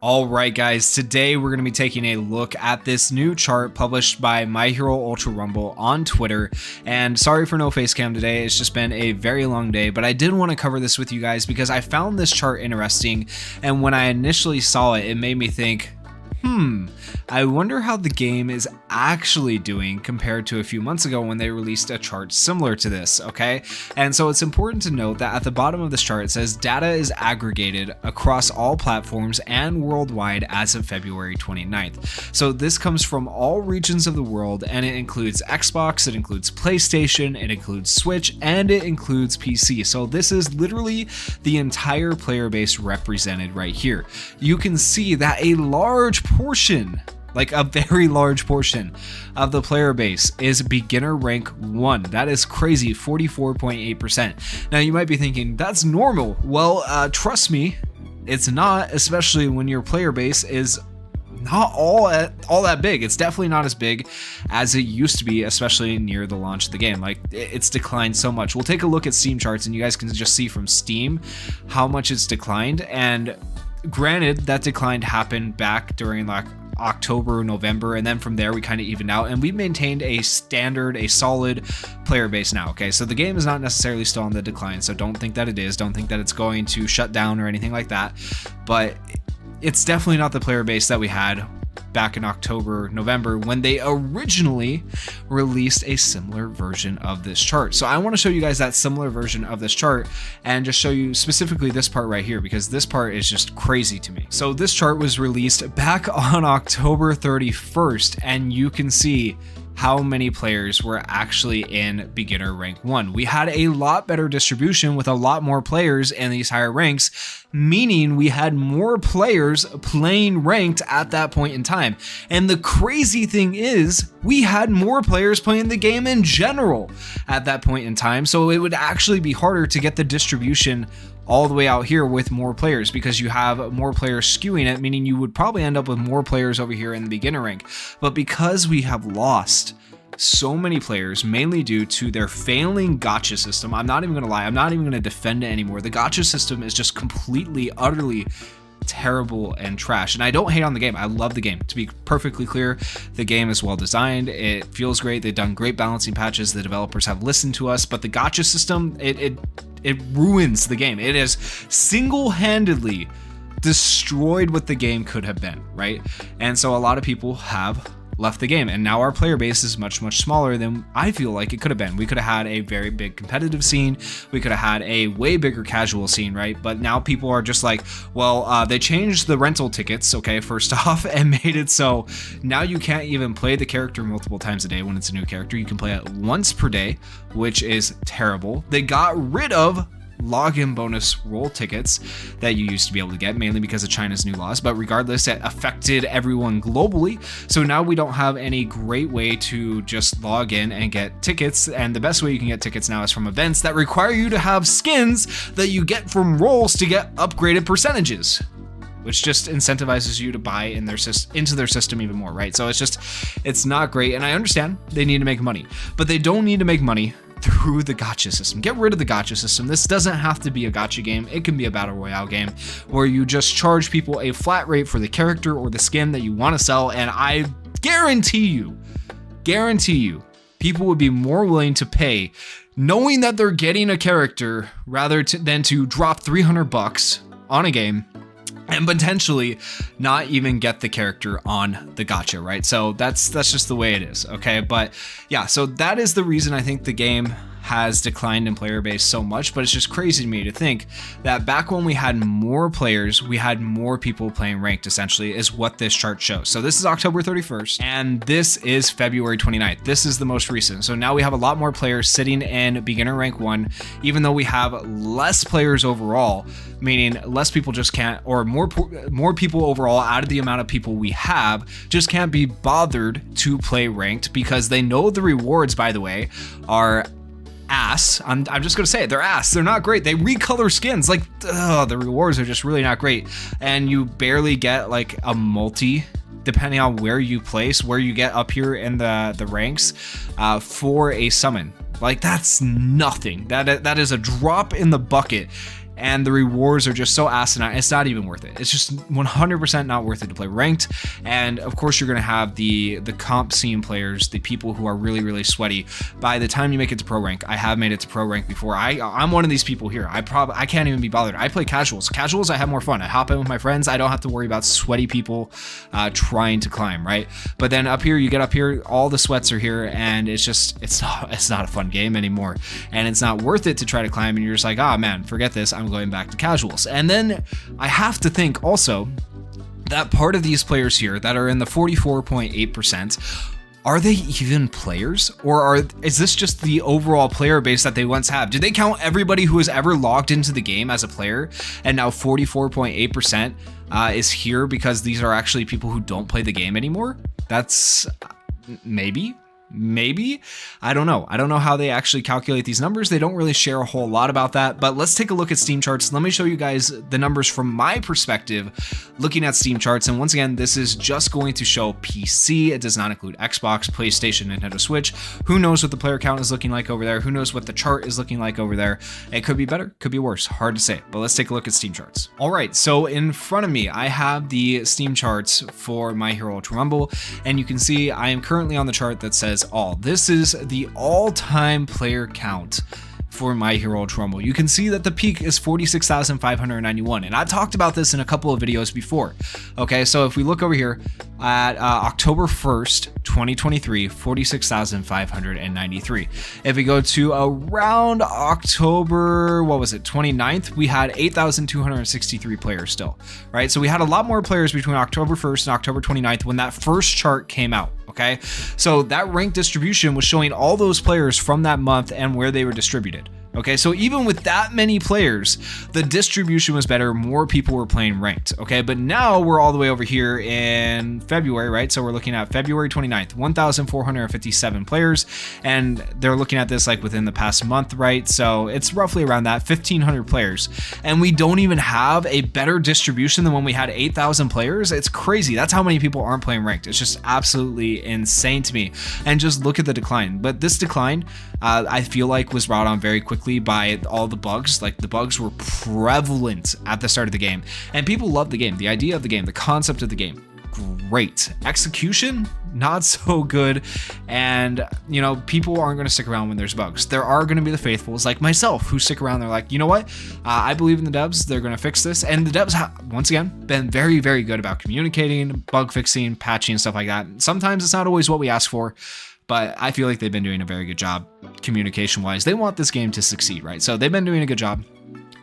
Alright guys, today we're going to be taking a look at this new chart published by My Hero Ultra Rumble on Twitter. And sorry for no face cam today, it's just been a very long day, but I did want to cover this with you guys because I found this chart interesting, and when I initially saw it, it made me think, I wonder how the game is actually doing compared to a few months ago when they released a chart similar to this, okay? And so it's important to note that at the bottom of this chart it says data is aggregated across all platforms and worldwide as of February 29th. So this comes from all regions of the world, and it includes Xbox, it includes PlayStation, it includes Switch, and it includes PC. So this is literally the entire player base represented right here. You can see that a large portion, like a very large portion of the player base is beginner rank 1. That is crazy, 44.8%. Now you might be thinking, that's normal. Well, trust me, it's not, especially when your player base is not all that big. It's definitely not as big as it used to be, especially near the launch of the game. Like, it's declined so much. We'll take a look at Steam charts and you guys can just see from Steam how much it's declined. And granted, that decline happened back during like October, November, and then from there we kind of evened out, and we've maintained a solid player base now. Okay, so the game is not necessarily still on the decline, so don't think that it is. Don't think that it's going to shut down or anything like that, but it's definitely not the player base that we had back in October, November, when they originally released a similar version of this chart. So I want to show you guys that similar version of this chart and just show you specifically this part right here, because this part is just crazy to me. So this chart was released back on October 31st, and you can see how many players were actually in beginner rank 1. We had a lot better distribution with a lot more players in these higher ranks, meaning we had more players playing ranked at that point in time. And the crazy thing is, we had more players playing the game in general at that point in time, so it would actually be harder to get the distribution all the way out here with more players, because you have more players skewing it, meaning you would probably end up with more players over here in the beginner rank. But because we have lost so many players, mainly due to their failing gacha system, I'm not even gonna lie, I'm not even gonna defend it anymore. The gacha system is just completely, utterly terrible and trash. And I don't hate on the game, I love the game. To be perfectly clear, the game is well designed, it feels great, they've done great balancing patches, the developers have listened to us, but the gacha system, it ruins the game. It has single-handedly destroyed what the game could have been, right? And so a lot of people have left the game, and now our player base is much smaller than I feel like it could have been. We could have had a very big competitive scene, we could have had a way bigger casual scene, right? But now people are just like, well, they changed the rental tickets, okay, first off, and made it so now you can't even play the character multiple times a day when it's a new character. You can play it once per day, which is terrible. They got rid of login bonus roll tickets that you used to be able to get, mainly because of China's new laws, but regardless, it affected everyone globally. So now we don't have any great way to just log in and get tickets, and the best way you can get tickets now is from events that require you to have skins that you get from rolls to get upgraded percentages, which just incentivizes you to buy in into their system even more, right? So it's not great, and I understand they need to make money, but they don't need to make money through the gacha system. Get rid of the gacha system. This doesn't have to be a gacha game. It can be a battle royale game where you just charge people a flat rate for the character or the skin that you want to sell, and I guarantee you, people would be more willing to pay knowing that they're getting a character than to drop $300 on a game and potentially not even get the character on the gacha, right? So that's just the way it is, okay? But yeah, so that is the reason I think the game has declined in player base so much, but it's just crazy to me to think that back when we had more players, we had more people playing ranked, essentially, is what this chart shows. So this is October 31st, and this is February 29th. This is the most recent. So now we have a lot more players sitting in beginner rank 1, even though we have less players overall, meaning less people just can't, or more people overall out of the amount of people we have, just can't be bothered to play ranked because they know the rewards, by the way, are ass. I'm just gonna say it, they're ass. They're not great. They recolor skins. Like, the rewards are just really not great, and you barely get like a multi, depending on where you place, where you get up here in the ranks, for a summon. Like, that's nothing. That is a drop in the bucket. and the rewards are just so asinine. It's not even worth it. It's just 100% not worth it to play ranked. And of course, you're going to have the comp scene players, the people who are really, really sweaty. By the time you make it to pro rank, I have made it to pro rank before. I'm one of these people here. I can't even be bothered. I play casuals. Casuals, I have more fun. I hop in with my friends. I don't have to worry about sweaty people trying to climb, right? But then up here, you get up here, all the sweats are here, and it's not a fun game anymore, and it's not worth it to try to climb. And you're just like, ah, man, forget this. I'm going back to casuals. And then I have to think also that part of these players here that are in the 44.8%, are they even players, or is this just the overall player base that they once have? Do they count everybody who has ever logged into the game as a player, and now 44.8% is here because these are actually people who don't play the game anymore? That's maybe. I don't know how they actually calculate these numbers. They don't really share a whole lot about that, but let's take a look at Steam charts. Let me show you guys the numbers from my perspective looking at Steam charts. And once again, this is just going to show PC. It does not include Xbox, PlayStation, Nintendo Switch. Who knows what the player count is looking like over there? Who knows what the chart is looking like over there? It could be better, could be worse, hard to say, but let's take a look at Steam charts. All right, so in front of me, I have the Steam charts for My Hero Ultra Rumble, and you can see I am currently on the chart that says all. This is the all-time player count for My Hero Ultra Rumble. You can see that the peak is 46,591, and I talked about this in a couple of videos before. Okay, so if we look over here at October 1st, 2023, 46,593. If we go to around October, 29th, we had 8,263 players still, right? So we had a lot more players between October 1st and October 29th when that first chart came out. Okay, so that rank distribution was showing all those players from that month and where they were distributed. Okay, so even with that many players, the distribution was better. More people were playing ranked. Okay, but now we're all the way over here in February, right? So we're looking at February 29th, 1,457 players, and they're looking at this like within the past month, right? So it's roughly around that 1,500 players, and we don't even have a better distribution than when we had 8,000 players. It's crazy. That's how many people aren't playing ranked. It's just absolutely insane to me. And just look at the decline. But this decline, I feel like was brought on very quickly by all the bugs. Like the bugs were prevalent at the start of the game, and people loved the game, the idea of the game, the concept of the game. Great. Execution, not so good. And you know, people aren't going to stick around when there's bugs. There are going to be the faithfuls like myself who stick around. They're like, you know what, I believe in the devs, they're going to fix this. And the devs have once again been very, very good about communicating, bug fixing, patching, stuff like that. Sometimes it's not always what we ask for, but I feel like they've been doing a very good job communication wise. They want this game to succeed, right? So they've been doing a good job.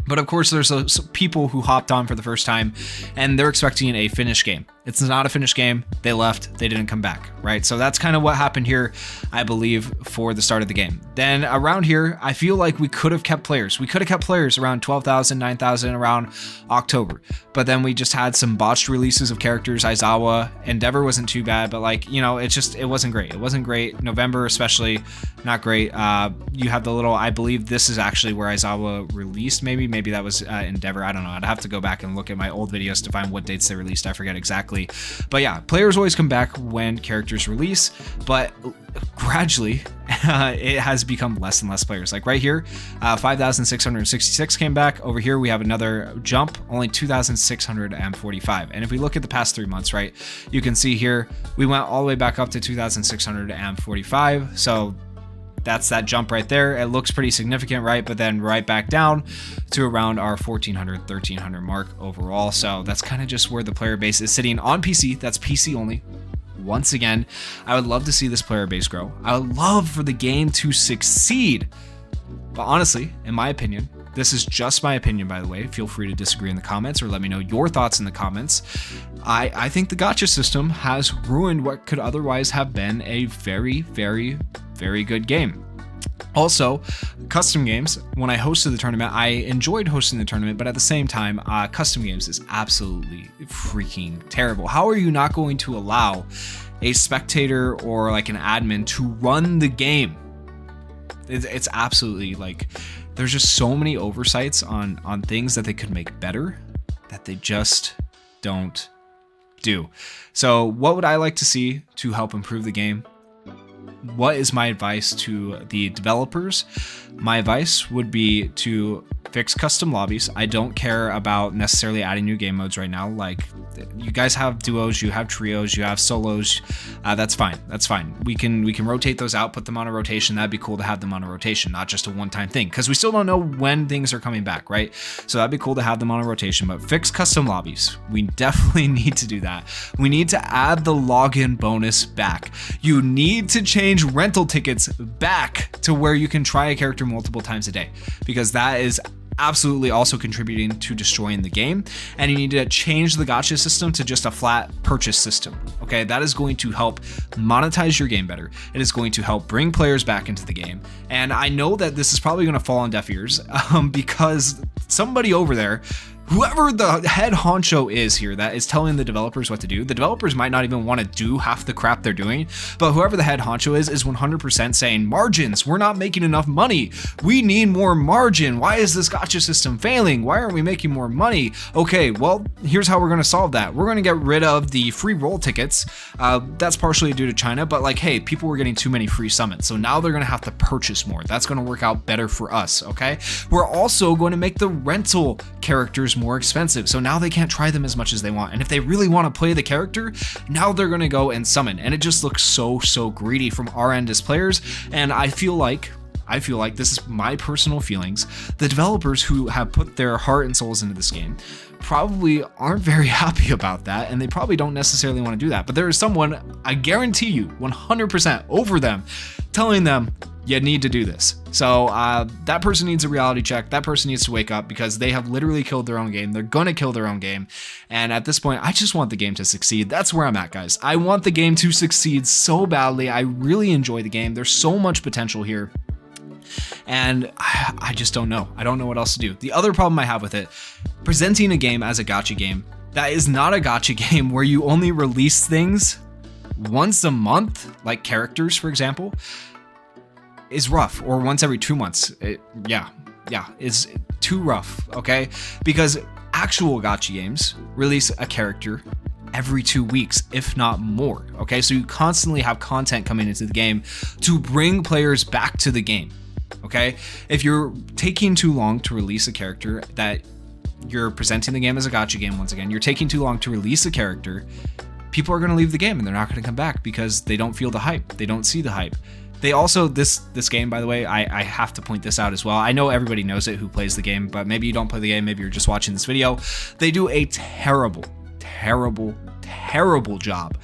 But of course, there's those people who hopped on for the first time and they're expecting a finished game. It's not a finished game. They left, they didn't come back, right? So that's kind of what happened here, I believe, for the start of the game. Then around here, I feel like we could have kept players. We could have kept players around 12,000, 9,000 around October. But then we just had some botched releases of characters. Aizawa, Endeavor wasn't too bad, but like, you know, it wasn't great. It wasn't great. November especially, not great. You have the little, I believe this is actually where Aizawa released, maybe that was Endeavor. I don't know. I'd have to go back and look at my old videos to find what dates they released. I forget exactly. But yeah, players always come back when characters release, but gradually it has become less and less players. Like right here, 5,666 came back. Over here we have another jump, only 2,645. And if we look at the past 3 months, right, you can see here we went all the way back up to 2,645. So that's that jump right there. It looks pretty significant, right? But then right back down to around our 1,400, 1,300 mark overall. So that's kind of just where the player base is sitting on PC. That's PC only. Once again, I would love to see this player base grow. I would love for the game to succeed. But honestly, in my opinion, this is just my opinion, by the way. Feel free to disagree in the comments or let me know your thoughts in the comments. I think the gacha system has ruined what could otherwise have been a very, very, very good game. Also, custom games, when I hosted the tournament, I enjoyed hosting the tournament, but at the same time, custom games is absolutely freaking terrible. How are you not going to allow a spectator or like an admin to run the game? It's absolutely like, there's just so many oversights on things that they could make better that they just don't do. So what would I like to see to help improve the game? what is my advice to the developers? My advice would be to fix custom lobbies. I don't care about necessarily adding new game modes right now. Like, you guys have duos, you have trios, you have solos. That's fine. That's fine. We can rotate those out, put them on a rotation. That'd be cool to have them on a rotation, not just a one-time thing, because we still don't know when things are coming back, right? So that'd be cool to have them on a rotation, but fix custom lobbies. We definitely need to do that. We need to add the login bonus back. You need to change rental tickets back to where you can try a character multiple times a day, because that is absolutely also contributing to destroying the game. And you need to change the gacha system to just a flat purchase system. Okay, that is going to help monetize your game better. It is going to help bring players back into the game. And I know that this is probably going to fall on deaf ears because somebody over there, whoever the head honcho is here that is telling the developers what to do, the developers might not even want to do half the crap they're doing, but whoever the head honcho is 100% saying, margins, we're not making enough money. We need more margin. Why is this gacha system failing? Why aren't we making more money? Okay, well, here's how we're going to solve that. We're going to get rid of the free roll tickets. That's partially due to China, but like, hey, people were getting too many free summons, so now they're going to have to purchase more. That's going to work out better for us, okay? We're also going to make the rental characters more expensive, so now they can't try them as much as they want. And if they really want to play the character, now they're going to go and summon, and it just looks so greedy from our end as players. And I feel like this is my personal feelings, the developers who have put their heart and souls into this game probably aren't very happy about that, and they probably don't necessarily want to do that. But there is someone, I guarantee you 100% over them, telling them you need to do this. So that person needs a reality check. That person needs to wake up, because they have literally killed their own game. They're gonna kill their own game. And at this point, I just want the game to succeed. That's where I'm at, guys. I want the game to succeed so badly. I really enjoy the game. There's so much potential here. And I just don't know. I don't know what else to do. The other problem I have with it, presenting a game as a gacha game that is not a gacha game, where you only release things once a month, like characters, for example, is rough. Or once every 2 months. It's too rough, okay? Because actual gacha games release a character every 2 weeks, if not more, okay? So you constantly have content coming into the game to bring players back to the game, okay? If you're taking too long to release a character that you're presenting the game as a gacha game, once again, you're taking too long to release a character, people are going to leave the game and they're not going to come back because they don't feel the hype. They don't see the hype. They also, this game, by the way, I have to point this out as well. I know everybody knows it who plays the game, but maybe you don't play the game, maybe you're just watching this video. They do a terrible job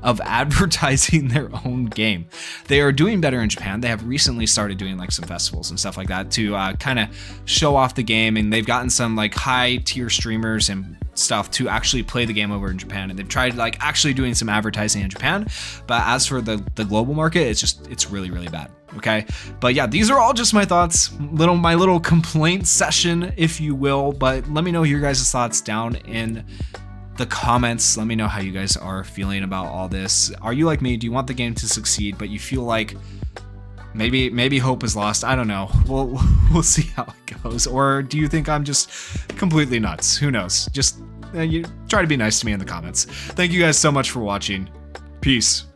of advertising their own game. They are doing better in Japan. They have recently started doing like some festivals and stuff like that to kind of show off the game, and they've gotten some like high tier streamers and stuff to actually play the game over in Japan, and they've tried like actually doing some advertising in Japan. But as for the global market, it's really bad, okay? But yeah, these are all just my thoughts, my little complaint session, if you will. But let me know your guys' thoughts down in the comments. Let me know how you guys are feeling about all this. Are you like me? Do you want the game to succeed, but you feel like maybe hope is lost? I don't know. We'll see how it goes. Or do you think I'm just completely nuts? Who knows? Just you try to be nice to me in the comments. Thank you guys so much for watching. Peace.